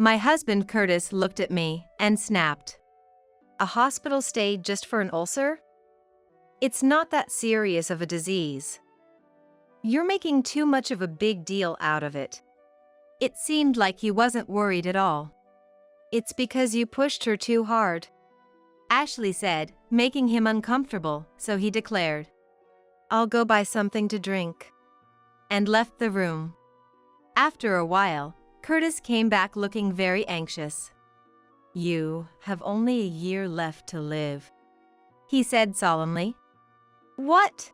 My husband Curtis looked at me and snapped. A hospital stay just for an ulcer? It's not that serious of a disease. You're making too much of a big deal out of it. It seemed like he wasn't worried at all. It's because you pushed her too hard, Ashley said, making him uncomfortable, so he declared, I'll go buy something to drink, and left the room. After a while, Curtis came back looking very anxious. You have only a year left to live, he said solemnly. What?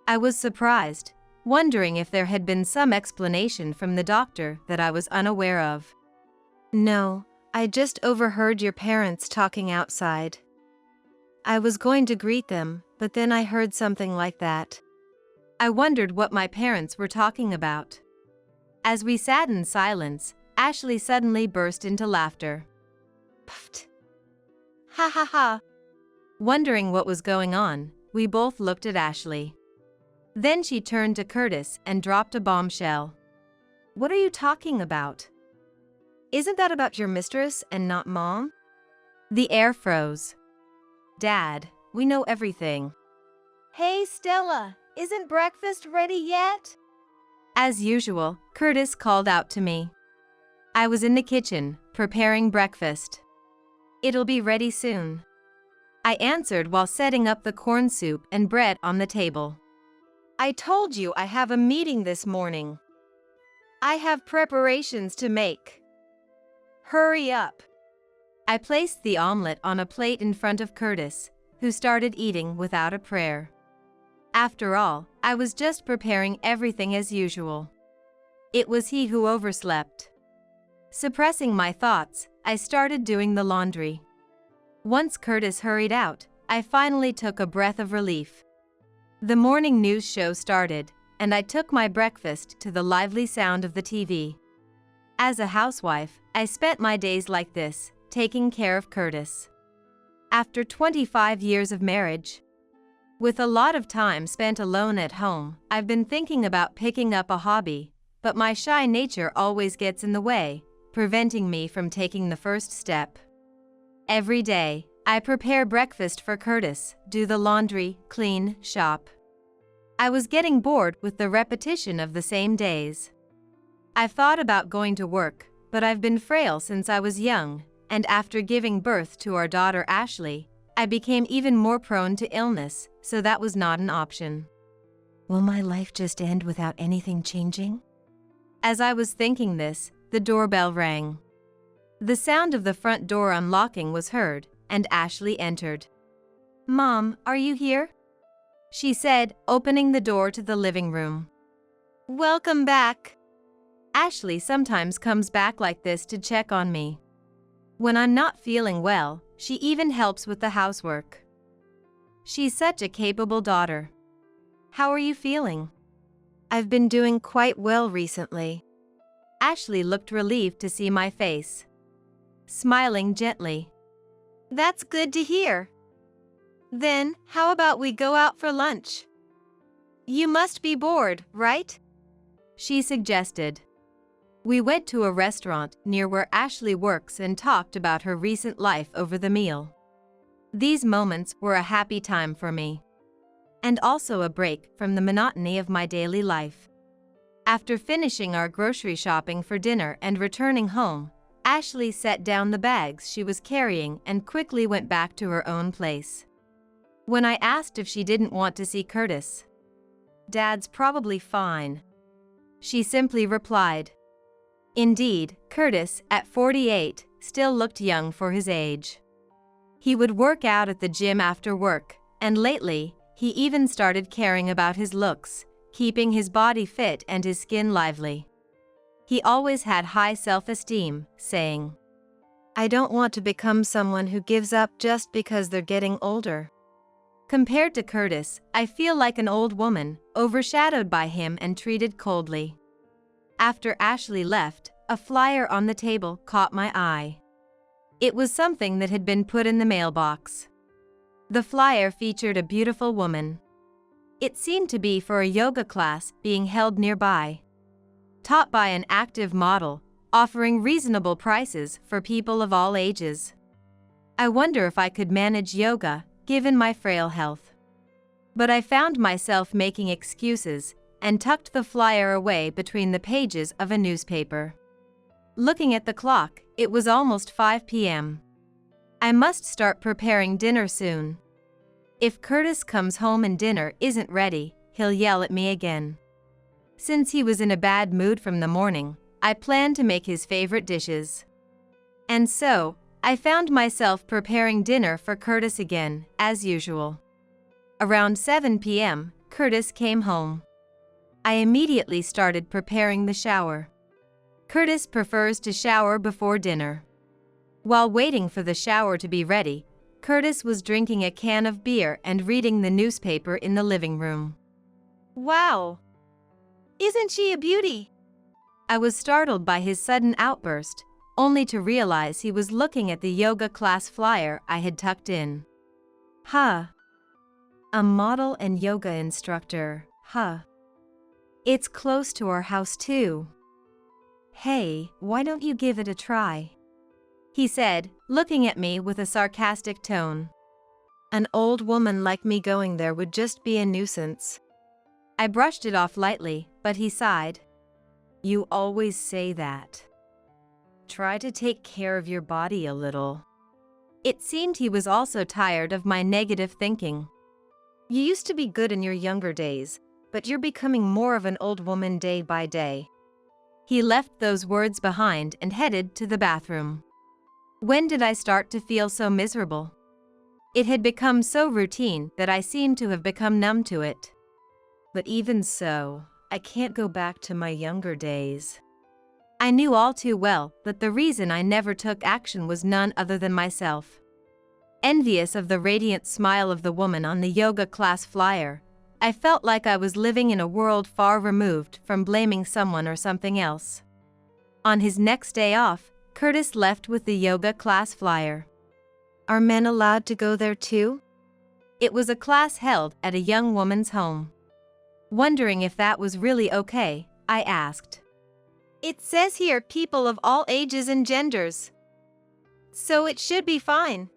I was surprised, wondering if there had been some explanation from the doctor that I was unaware of. No, I just overheard your parents talking outside. I was going to greet them, but then I heard something like that. I wondered what my parents were talking about. As we sat in silence, Ashley suddenly burst into laughter. Pfft. Ha ha ha. Wondering what was going on, we both looked at Ashley. Then she turned to Curtis and dropped a bombshell. What are you talking about? Isn't that about your mistress and not Mom? The air froze. Dad, we know everything. Hey Stella, isn't breakfast ready yet? As usual, Curtis called out to me. I was in the kitchen, preparing breakfast. It'll be ready soon, I answered while setting up the corn soup and bread on the table. I told you I have a meeting this morning. I have preparations to make. Hurry up. I placed the omelet on a plate in front of Curtis, who started eating without a prayer. After all, I was just preparing everything as usual. It was he who overslept. Suppressing my thoughts, I started doing the laundry. Once Curtis hurried out, I finally took a breath of relief. The morning news show started, and I took my breakfast to the lively sound of the TV. As a housewife, I spent my days like this, taking care of Curtis. After 25 years of marriage, with a lot of time spent alone at home, I've been thinking about picking up a hobby, but my shy nature always gets in the way, preventing me from taking the first step. Every day, I prepare breakfast for Curtis, do the laundry, clean, shop. I was getting bored with the repetition of the same days. I've thought about going to work, but I've been frail since I was young, and after giving birth to our daughter Ashley, I became even more prone to illness, so that was not an option. Will my life just end without anything changing? As I was thinking this, the doorbell rang. The sound of the front door unlocking was heard, and Ashley entered. Mom, are you here? She said, opening the door to the living room. Welcome back. Ashley sometimes comes back like this to check on me. When I'm not feeling well, she even helps with the housework. She's such a capable daughter. How are you feeling? I've been doing quite well recently. Ashley looked relieved to see my face, smiling gently. That's good to hear. Then, how about we go out for lunch? You must be bored, right? She suggested. We went to a restaurant near where Ashley works and talked about her recent life over the meal. These moments were a happy time for me, and also a break from the monotony of my daily life. After finishing our grocery shopping for dinner and returning home, Ashley set down the bags she was carrying and quickly went back to her own place. When I asked if she didn't want to see Curtis, Dad's probably fine, she simply replied. Indeed, Curtis, at 48, still looked young for his age. He would work out at the gym after work, and lately, he even started caring about his looks, keeping his body fit and his skin lively. He always had high self-esteem, saying, I don't want to become someone who gives up just because they're getting older. Compared to Curtis, I feel like an old woman, overshadowed by him and treated coldly. After Ashley left, a flyer on the table caught my eye. It was something that had been put in the mailbox. The flyer featured a beautiful woman. It seemed to be for a yoga class being held nearby. Taught by an active model, offering reasonable prices for people of all ages. I wonder if I could manage yoga, given my frail health. But I found myself making excuses and tucked the flyer away between the pages of a newspaper. Looking at the clock, it was almost 5 p.m. I must start preparing dinner soon. If Curtis comes home and dinner isn't ready, he'll yell at me again. Since he was in a bad mood from the morning, I planned to make his favorite dishes. And so, I found myself preparing dinner for Curtis again, as usual. Around 7 p.m., Curtis came home. I immediately started preparing the shower. Curtis prefers to shower before dinner. While waiting for the shower to be ready, Curtis was drinking a can of beer and reading the newspaper in the living room. Wow! Isn't she a beauty? I was startled by his sudden outburst, only to realize he was looking at the yoga class flyer I had tucked in. Huh. A model and yoga instructor, huh. It's close to our house too. Hey, why don't you give it a try? He said, looking at me with a sarcastic tone. An old woman like me going there would just be a nuisance. I brushed it off lightly, but he sighed. You always say that. Try to take care of your body a little. It seemed he was also tired of my negative thinking. You used to be good in your younger days, but you're becoming more of an old woman day by day. He left those words behind and headed to the bathroom. When did I start to feel so miserable? It had become so routine that I seemed to have become numb to it. But even so, I can't go back to my younger days. I knew all too well that the reason I never took action was none other than myself. Envious of the radiant smile of the woman on the yoga class flyer, I felt like I was living in a world far removed from blaming someone or something else. On his next day off, Curtis left with the yoga class flyer. Are men allowed to go there too? It was a class held at a young woman's home. Wondering if that was really okay, I asked. It says here people of all ages and genders. So it should be fine.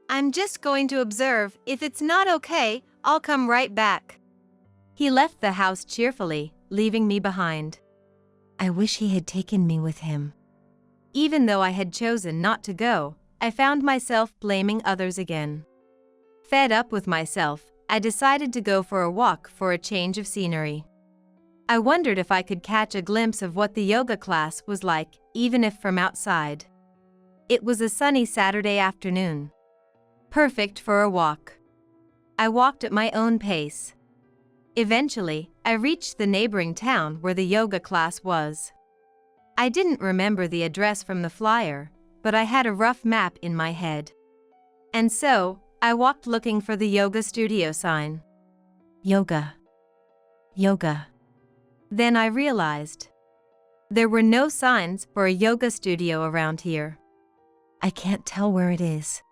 I'm just going to observe. If it's not okay, I'll come right back. He left the house cheerfully, leaving me behind. I wish he had taken me with him. Even though I had chosen not to go, I found myself blaming others again. Fed up with myself, I decided to go for a walk for a change of scenery. I wondered if I could catch a glimpse of what the yoga class was like, even if from outside. It was a sunny Saturday afternoon. Perfect for a walk. I walked at my own pace. Eventually, I reached the neighboring town where the yoga class was. I didn't remember the address from the flyer, but I had a rough map in my head. And so, I walked looking for the yoga studio sign. Yoga. Yoga. Then I realized. There were no signs for a yoga studio around here. I can't tell where it is.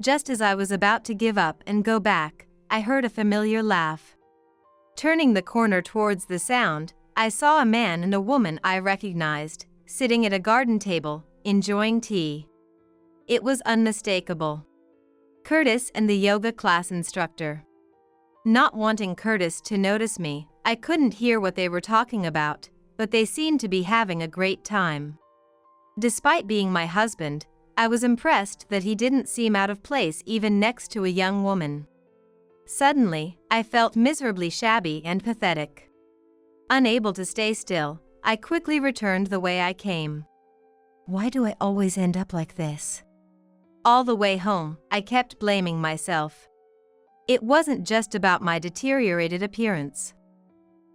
Just as I was about to give up and go back, I heard a familiar laugh. Turning the corner towards the sound, I saw a man and a woman I recognized, sitting at a garden table, enjoying tea. It was unmistakable. Curtis and the yoga class instructor. Not wanting Curtis to notice me, I couldn't hear what they were talking about, but they seemed to be having a great time. Despite being my husband, I was impressed that he didn't seem out of place even next to a young woman. Suddenly, I felt miserably shabby and pathetic. Unable to stay still, I quickly returned the way I came. Why do I always end up like this? All the way home, I kept blaming myself. It wasn't just about my deteriorated appearance.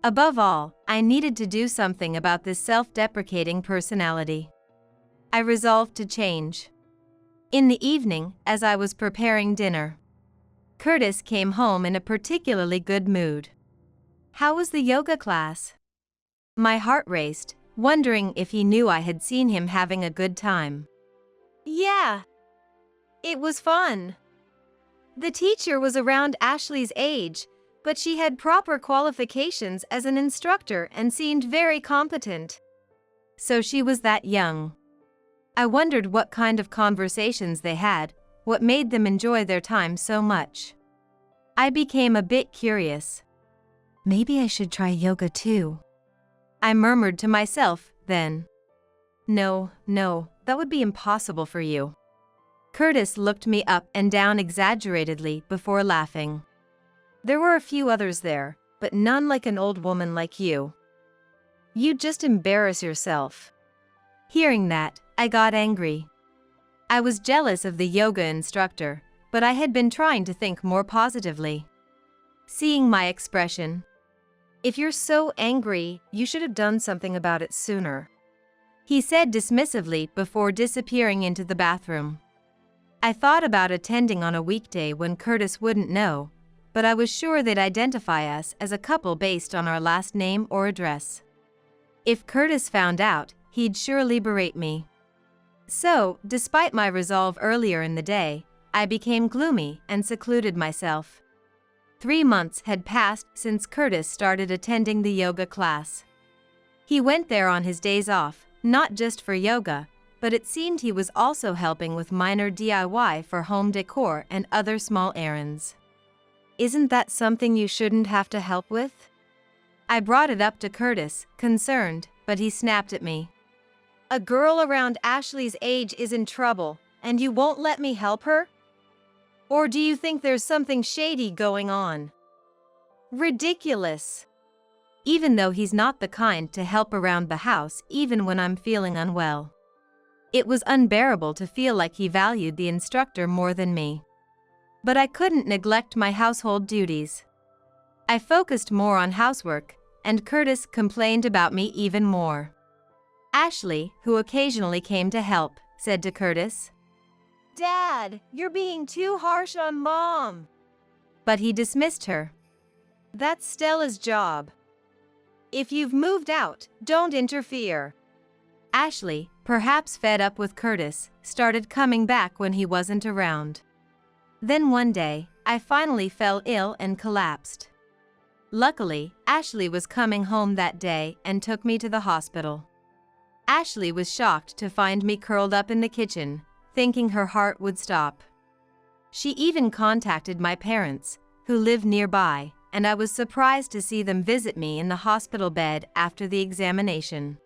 Above all, I needed to do something about this self-deprecating personality. I resolved to change. In the evening, as I was preparing dinner, Curtis came home in a particularly good mood. How was the yoga class? My heart raced, wondering if he knew I had seen him having a good time. Yeah. It was fun. The teacher was around Ashley's age, but she had proper qualifications as an instructor and seemed very competent. So she was that young. I wondered what kind of conversations they had, what made them enjoy their time so much. I became a bit curious. Maybe I should try yoga too, I murmured to myself then. No, that would be impossible for you. Curtis looked me up and down exaggeratedly before laughing. There were a few others there, but none like an old woman like you. You'd just embarrass yourself. Hearing that, I got angry. I was jealous of the yoga instructor, but I had been trying to think more positively. Seeing my expression, "If you're so angry, you should have done something about it sooner," he said dismissively before disappearing into the bathroom. I thought about attending on a weekday when Curtis wouldn't know, but I was sure they'd identify us as a couple based on our last name or address. If Curtis found out, he'd surely berate me. So, despite my resolve earlier in the day, I became gloomy and secluded myself. 3 months had passed since Curtis started attending the yoga class. He went there on his days off, not just for yoga, but it seemed he was also helping with minor DIY for home decor and other small errands. Isn't that something you shouldn't have to help with? I brought it up to Curtis, concerned, but he snapped at me. A girl around Ashley's age is in trouble, and you won't let me help her? Or do you think there's something shady going on? Ridiculous. Even though he's not the kind to help around the house even when I'm feeling unwell. It was unbearable to feel like he valued the instructor more than me. But I couldn't neglect my household duties. I focused more on housework, and Curtis complained about me even more. Ashley, who occasionally came to help, said to Curtis, "Dad, you're being too harsh on Mom." But he dismissed her. That's Stella's job. If you've moved out, don't interfere. Ashley, perhaps fed up with Curtis, started coming back when he wasn't around. Then one day, I finally fell ill and collapsed. Luckily, Ashley was coming home that day and took me to the hospital. Ashley was shocked to find me curled up in the kitchen, thinking her heart would stop. She even contacted my parents, who live nearby, and I was surprised to see them visit me in the hospital bed after the examination.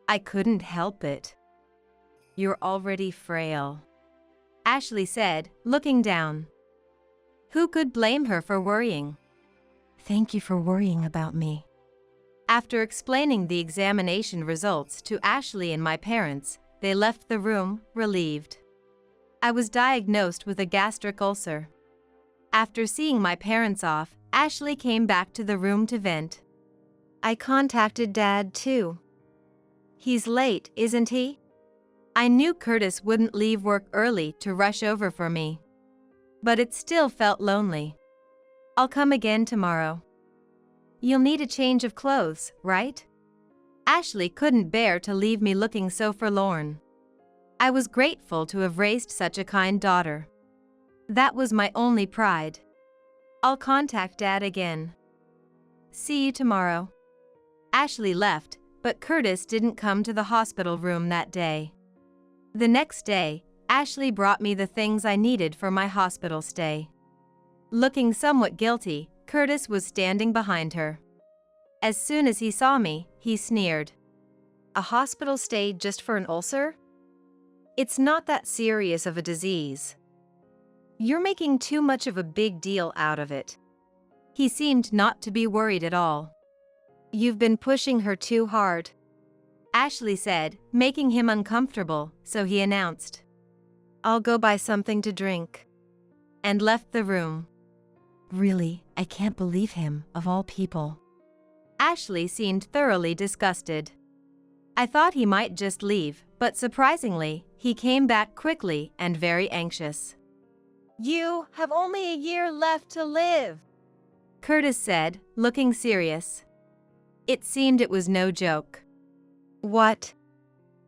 I couldn't help it. You're already frail, Ashley said, looking down. Who could blame her for worrying? Thank you for worrying about me. After explaining the examination results to Ashley and my parents, they left the room, relieved. I was diagnosed with a gastric ulcer. After seeing my parents off, Ashley came back to the room to vent. I contacted Dad too. He's late, isn't he? I knew Curtis wouldn't leave work early to rush over for me. But it still felt lonely. I'll come again tomorrow. You'll need a change of clothes, right? Ashley couldn't bear to leave me looking so forlorn. I was grateful to have raised such a kind daughter. That was my only pride. I'll contact Dad again. See you tomorrow. Ashley left, but Curtis didn't come to the hospital room that day. The next day, Ashley brought me the things I needed for my hospital stay. Looking somewhat guilty, Curtis was standing behind her. As soon as he saw me, he sneered. A hospital stay just for an ulcer? It's not that serious of a disease. You're making too much of a big deal out of it. He seemed not to be worried at all. You've been pushing her too hard, Ashley said, making him uncomfortable, so he announced, I'll go buy something to drink, and left the room. Really, I can't believe him, of all people. Ashley seemed thoroughly disgusted. I thought he might just leave, but surprisingly, he came back quickly and very anxious. You have only a year left to live, Curtis said, looking serious. It seemed it was no joke. What?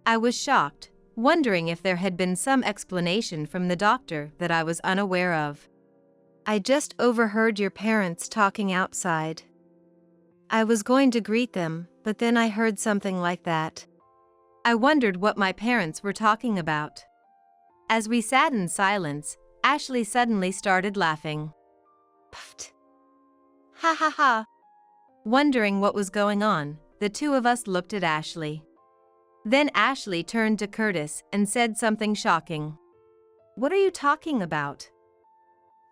I was shocked, wondering if there had been some explanation from the doctor that I was unaware of. I just overheard your parents talking outside. I was going to greet them, but then I heard something like that. I wondered what my parents were talking about. As we sat in silence, Ashley suddenly started laughing. Pfft. Ha ha ha. Wondering what was going on, the two of us looked at Ashley. Then Ashley turned to Curtis and said something shocking. What are you talking about?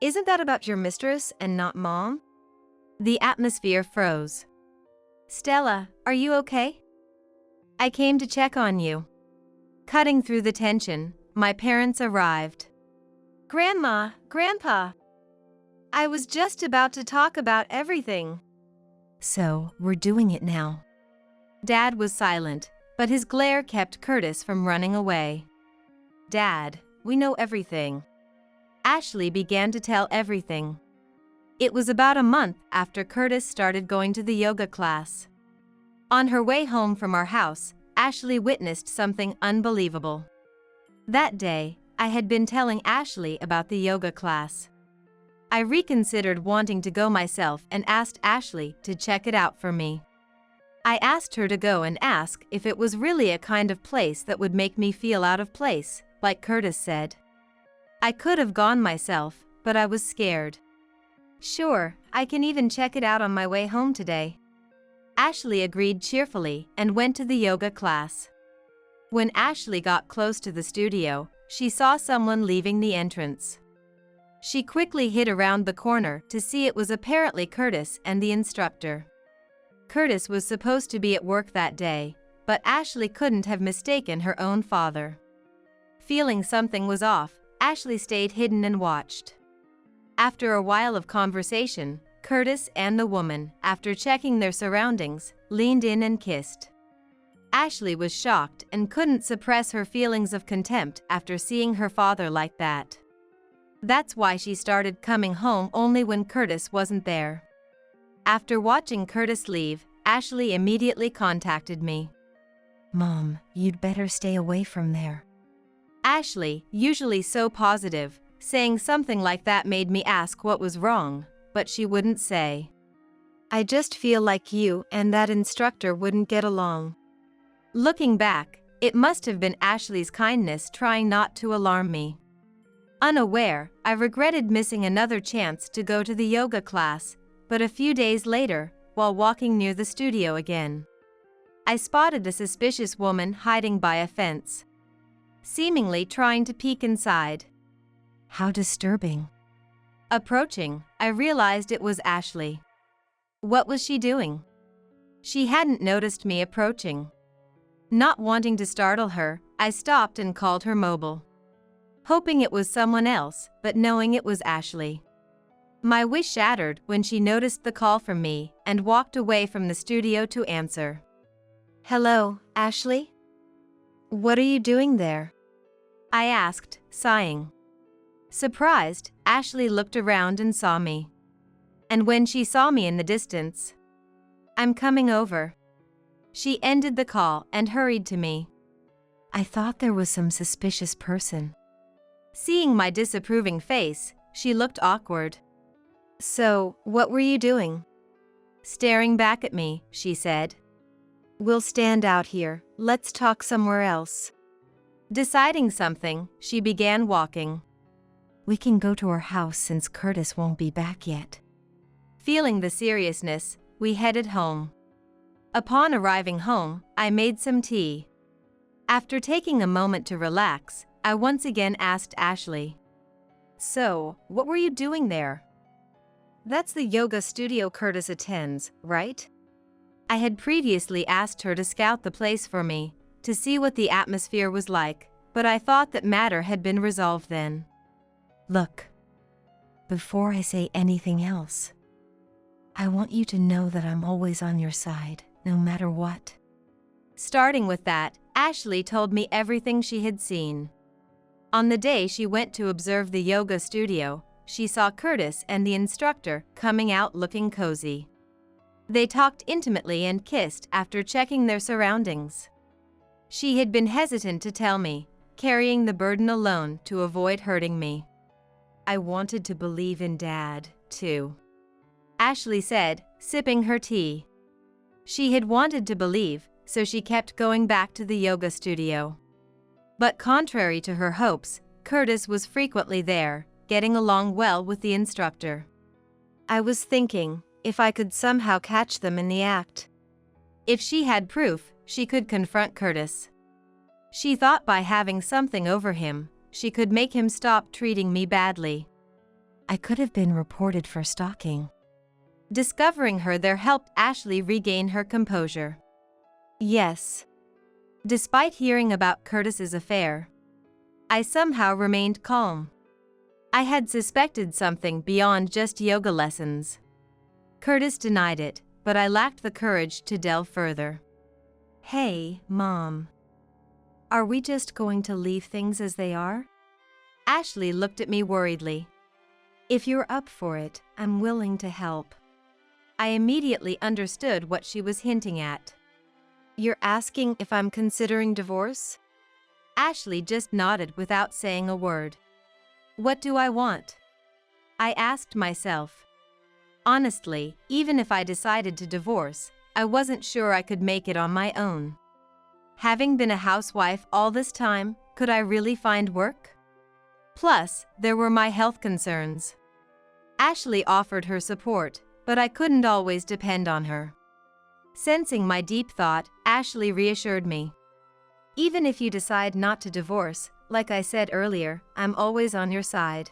Isn't that about your mistress and not Mom? The atmosphere froze. Stella, are you okay? I came to check on you. Cutting through the tension, my parents arrived. Grandma, Grandpa. I was just about to talk about everything. So, we're doing it now. Dad was silent, but his glare kept Curtis from running away. Dad, we know everything. Ashley began to tell everything. It was about a month after Curtis started going to the yoga class. On her way home from our house, Ashley witnessed something unbelievable. That day, I had been telling Ashley about the yoga class. I reconsidered wanting to go myself and asked Ashley to check it out for me. I asked her to go and ask if it was really a kind of place that would make me feel out of place, like Curtis said. I could have gone myself, but I was scared. Sure, I can even check it out on my way home today. Ashley agreed cheerfully and went to the yoga class. When Ashley got close to the studio, she saw someone leaving the entrance. She quickly hid around the corner to see it was apparently Curtis and the instructor. Curtis was supposed to be at work that day, but Ashley couldn't have mistaken her own father. Feeling something was off, Ashley stayed hidden and watched. After a while of conversation, Curtis and the woman, after checking their surroundings, leaned in and kissed. Ashley was shocked and couldn't suppress her feelings of contempt after seeing her father like that. That's why she started coming home only when Curtis wasn't there. After watching Curtis leave, Ashley immediately contacted me. Mom, you'd better stay away from there. Ashley, usually so positive, saying something like that made me ask what was wrong, but she wouldn't say. I just feel like you and that instructor wouldn't get along. Looking back, it must have been Ashley's kindness trying not to alarm me. Unaware, I regretted missing another chance to go to the yoga class, but a few days later, while walking near the studio again, I spotted a suspicious woman hiding by a fence, seemingly trying to peek inside. How disturbing. Approaching, I realized it was Ashley. What was she doing? She hadn't noticed me approaching. Not wanting to startle her, I stopped and called her mobile, hoping it was someone else, but knowing it was Ashley. My wish shattered when she noticed the call from me and walked away from the studio to answer. Hello, Ashley? What are you doing there? I asked, sighing. Surprised, Ashley looked around and saw me. And when she saw me in the distance, I'm coming over. She ended the call and hurried to me. I thought there was some suspicious person. Seeing my disapproving face, she looked awkward. So, what were you doing? Staring back at me, she said. We'll stand out here, let's talk somewhere else. Deciding something, she began walking. We can go to our house since Curtis won't be back yet. Feeling the seriousness, we headed home. Upon arriving home, I made some tea. After taking a moment to relax, I once again asked Ashley. So, what were you doing there? That's the yoga studio Curtis attends, right? I had previously asked her to scout the place for me, to see what the atmosphere was like, but I thought that matter had been resolved then. Look, before I say anything else, I want you to know that I'm always on your side, no matter what. Starting with that, Ashley told me everything she had seen. On the day she went to observe the yoga studio, she saw Curtis and the instructor coming out looking cozy. They talked intimately and kissed after checking their surroundings. She had been hesitant to tell me, carrying the burden alone to avoid hurting me. I wanted to believe in Dad, too, Ashley said, sipping her tea. She had wanted to believe, so she kept going back to the yoga studio. But contrary to her hopes, Curtis was frequently there, getting along well with the instructor. I was thinking, if I could somehow catch them in the act. If she had proof, she could confront Curtis. She thought by having something over him, she could make him stop treating me badly. I could have been reported for stalking. Discovering her there helped Ashley regain her composure. Yes. Despite hearing about Curtis's affair, I somehow remained calm. I had suspected something beyond just yoga lessons. Curtis denied it, but I lacked the courage to delve further. Hey, Mom. Are we just going to leave things as they are? Ashley looked at me worriedly. If you're up for it, I'm willing to help. I immediately understood what she was hinting at. You're asking if I'm considering divorce? Ashley just nodded without saying a word. What do I want? I asked myself. Honestly, even if I decided to divorce, I wasn't sure I could make it on my own. Having been a housewife all this time, could I really find work? Plus, there were my health concerns. Ashley offered her support, but I couldn't always depend on her. Sensing my deep thought, Ashley reassured me. Even if you decide not to divorce, like I said earlier, I'm always on your side.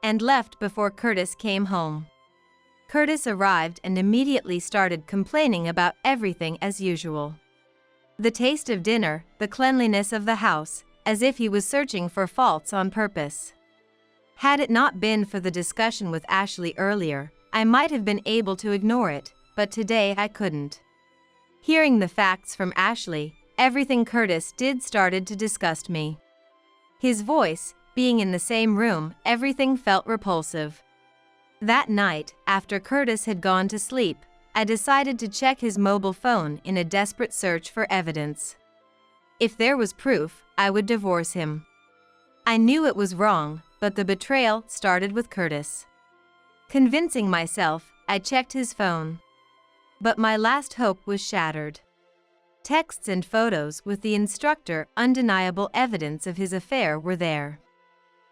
And left before Curtis came home. Curtis arrived and immediately started complaining about everything as usual. The taste of dinner, the cleanliness of the house, as if he was searching for faults on purpose. Had it not been for the discussion with Ashley earlier, I might have been able to ignore it, but today I couldn't. Hearing the facts from Ashley, everything Curtis did started to disgust me. His voice, being in the same room, everything felt repulsive. That night, after Curtis had gone to sleep, I decided to check his mobile phone in a desperate search for evidence. If there was proof, I would divorce him. I knew it was wrong, but the betrayal started with Curtis. Convincing myself, I checked his phone. But my last hope was shattered. Texts and photos with the instructor, undeniable evidence of his affair, were there.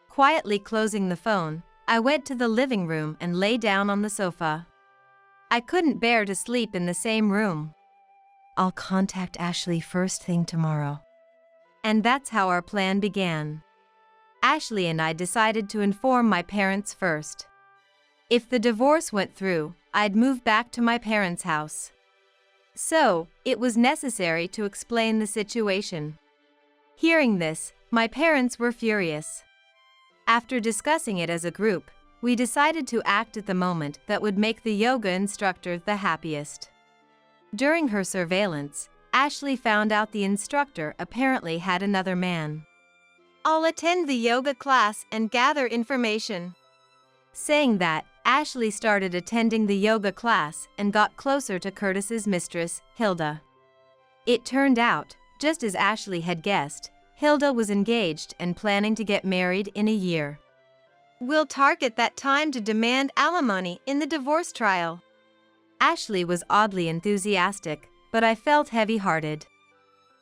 Quietly closing the phone, I went to the living room and lay down on the sofa. I couldn't bear to sleep in the same room. I'll contact Ashley first thing tomorrow. And that's how our plan began. Ashley and I decided to inform my parents first. If the divorce went through, I'd move back to my parents' house. So, it was necessary to explain the situation. Hearing this, my parents were furious. After discussing it as a group, we decided to act at the moment that would make the yoga instructor the happiest. During her surveillance, Ashley found out the instructor apparently had another man. I'll attend the yoga class and gather information. Saying that, Ashley started attending the yoga class and got closer to Curtis's mistress, Hilda. It turned out, just as Ashley had guessed, Hilda was engaged and planning to get married in a year. We'll target that time to demand alimony in the divorce trial. Ashley was oddly enthusiastic, but I felt heavy-hearted.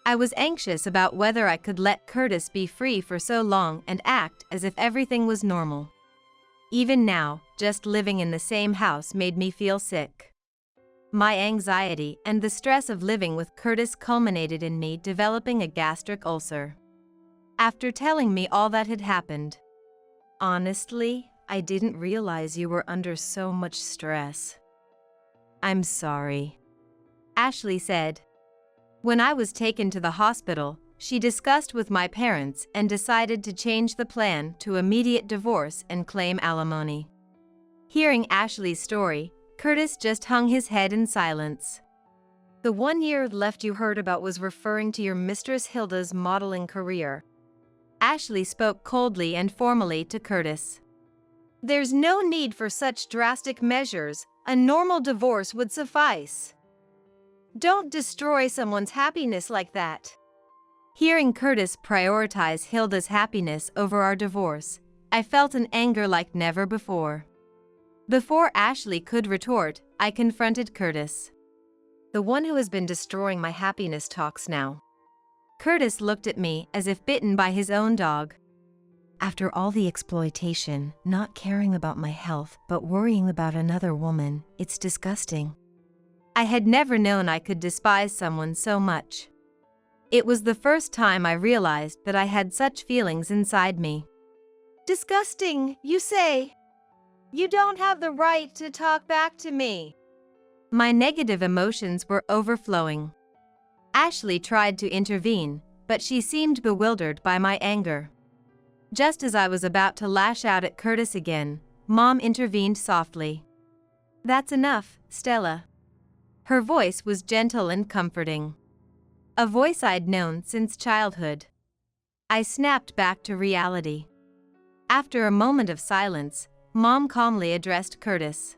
I was anxious about whether I could let Curtis be free for so long and act as if everything was normal. Even now, just living in the same house made me feel sick. My anxiety and the stress of living with Curtis culminated in me developing a gastric ulcer. After telling me all that had happened, honestly, I didn't realize you were under so much stress. I'm sorry, Ashley said. When I was taken to the hospital, she discussed with my parents and decided to change the plan to immediate divorce and claim alimony. Hearing Ashley's story, Curtis just hung his head in silence. The 1 year left you heard about was referring to your mistress Hilda's modeling career. Ashley spoke coldly and formally to Curtis. There's no need for such drastic measures. A normal divorce would suffice. Don't destroy someone's happiness like that. Hearing Curtis prioritize Hilda's happiness over our divorce, I felt an anger like never before. Before Ashley could retort, I confronted Curtis. The one who has been destroying my happiness talks now. Curtis looked at me as if bitten by his own dog. After all the exploitation, not caring about my health but worrying about another woman, it's disgusting. I had never known I could despise someone so much. It was the first time I realized that I had such feelings inside me. Disgusting, you say? You don't have the right to talk back to me. My negative emotions were overflowing. Ashley tried to intervene, but she seemed bewildered by my anger. Just as I was about to lash out at Curtis again, Mom intervened softly. "That's enough, Stella." Her voice was gentle and comforting. A voice I'd known since childhood. I snapped back to reality. After a moment of silence, Mom calmly addressed Curtis.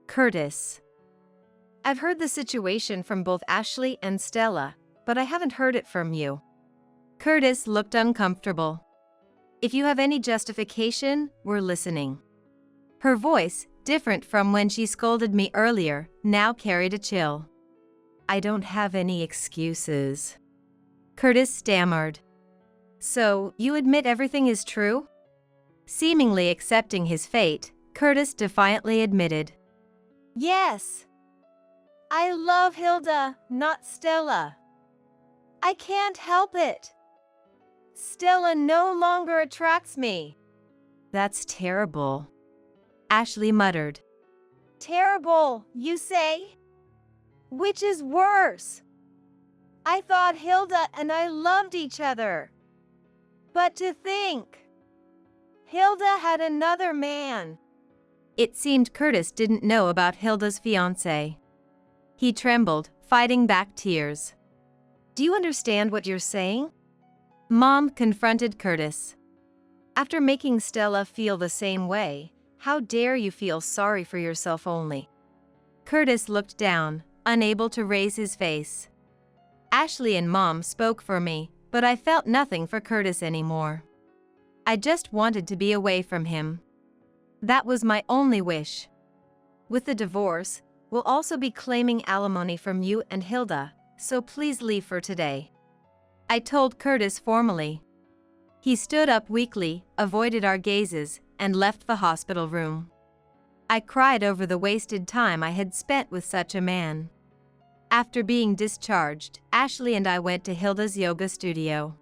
"Curtis, I've heard the situation from both Ashley and Stella, but I haven't heard it from you." Curtis looked uncomfortable. "If you have any justification, we're listening." Her voice, different from when she scolded me earlier, now carried a chill. "I don't have any excuses," Curtis stammered. "So, you admit everything is true?" Seemingly accepting his fate, Curtis defiantly admitted. "Yes. I love Hilda, not Stella. I can't help it. Stella no longer attracts me." "That's terrible," Ashley muttered. "Terrible, you say? Which is worse? I thought Hilda and I loved each other. But to think, Hilda had another man." It seemed Curtis didn't know about Hilda's fiancé. He trembled, fighting back tears. "Do you understand what you're saying?" Mom confronted Curtis. "After making Stella feel the same way, how dare you feel sorry for yourself only?" Curtis looked down, unable to raise his face. Ashley and Mom spoke for me, but I felt nothing for Curtis anymore. I just wanted to be away from him. That was my only wish. "With the divorce, we'll also be claiming alimony from you and Hilda, so please leave for today," I told Curtis formally. He stood up weakly, avoided our gazes, and left the hospital room. I cried over the wasted time I had spent with such a man. After being discharged, Ashley and I went to Hilda's yoga studio.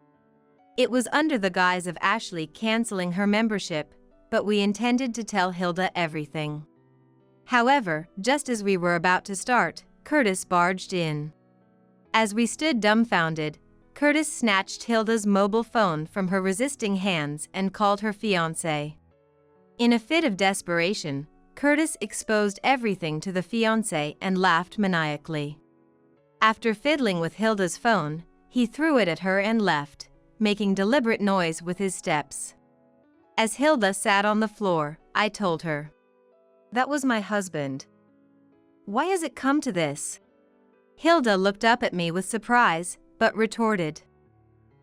It was under the guise of Ashley canceling her membership, but we intended to tell Hilda everything. However, just as we were about to start, Curtis barged in. As we stood dumbfounded, Curtis snatched Hilda's mobile phone from her resisting hands and called her fiancé. In a fit of desperation, Curtis exposed everything to the fiancé and laughed maniacally. After fiddling with Hilda's phone, he threw it at her and left, making deliberate noise with his steps. As Hilda sat on the floor, I told her, "That was my husband. Why has it come to this?" Hilda looked up at me with surprise, but retorted,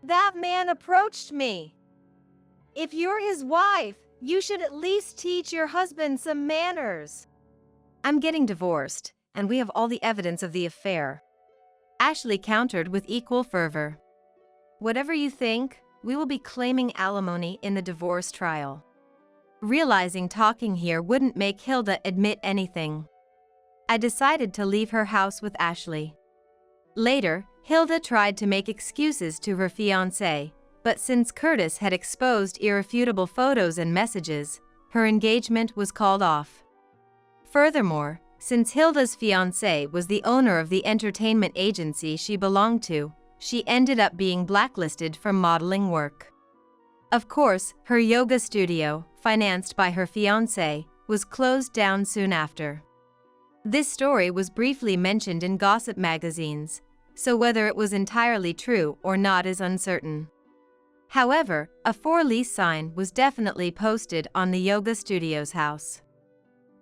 "That man approached me. If you're his wife, you should at least teach your husband some manners." "I'm getting divorced, and we have all the evidence of the affair," Ashley countered with equal fervor. "Whatever you think, we will be claiming alimony in the divorce trial." Realizing talking here wouldn't make Hilda admit anything, I decided to leave her house with Ashley. Later, Hilda tried to make excuses to her fiancé, but since Curtis had exposed irrefutable photos and messages, her engagement was called off. Furthermore, since Hilda's fiancé was the owner of the entertainment agency she belonged to, she ended up being blacklisted from modeling work. Of course, her yoga studio, financed by her fiancé, was closed down soon after. This story was briefly mentioned in gossip magazines, so whether it was entirely true or not is uncertain. However, a for-lease sign was definitely posted on the yoga studio's house.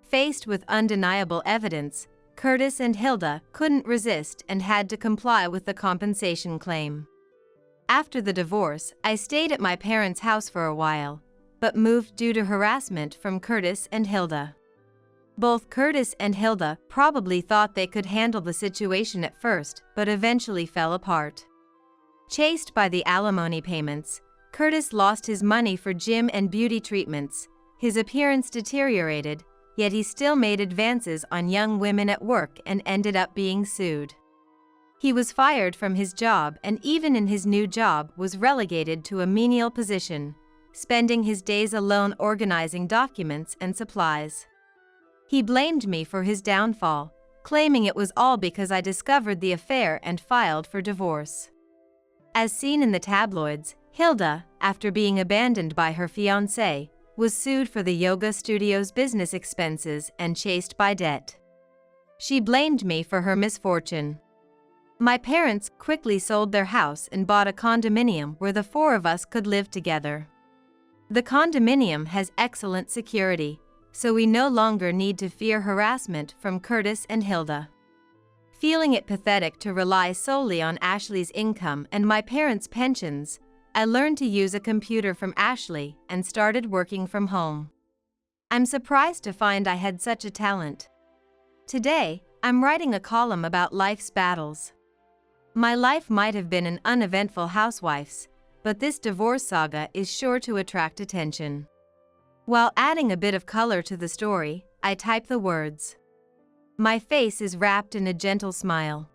Faced with undeniable evidence, Curtis and Hilda couldn't resist and had to comply with the compensation claim. After the divorce, I stayed at my parents' house for a while, but moved due to harassment from Curtis and Hilda. Both Curtis and Hilda probably thought they could handle the situation at first, but eventually fell apart. Chased by the alimony payments, Curtis lost his money for gym and beauty treatments, his appearance deteriorated, yet he still made advances on young women at work and ended up being sued. He was fired from his job and even in his new job was relegated to a menial position, spending his days alone organizing documents and supplies. He blamed me for his downfall, claiming it was all because I discovered the affair and filed for divorce. As seen in the tabloids, Hilda, after being abandoned by her fiancé, was sued for the yoga studio's business expenses and chased by debt. She blamed me for her misfortune. My parents quickly sold their house and bought a condominium where the four of us could live together. The condominium has excellent security, so we no longer need to fear harassment from Curtis and Hilda. Feeling it pathetic to rely solely on Ashley's income and my parents' pensions, I learned to use a computer from Ashley and started working from home. I'm surprised to find I had such a talent. Today, I'm writing a column about life's battles. My life might have been an uneventful housewife's, but this divorce saga is sure to attract attention. While adding a bit of color to the story, I type the words. My face is wrapped in a gentle smile.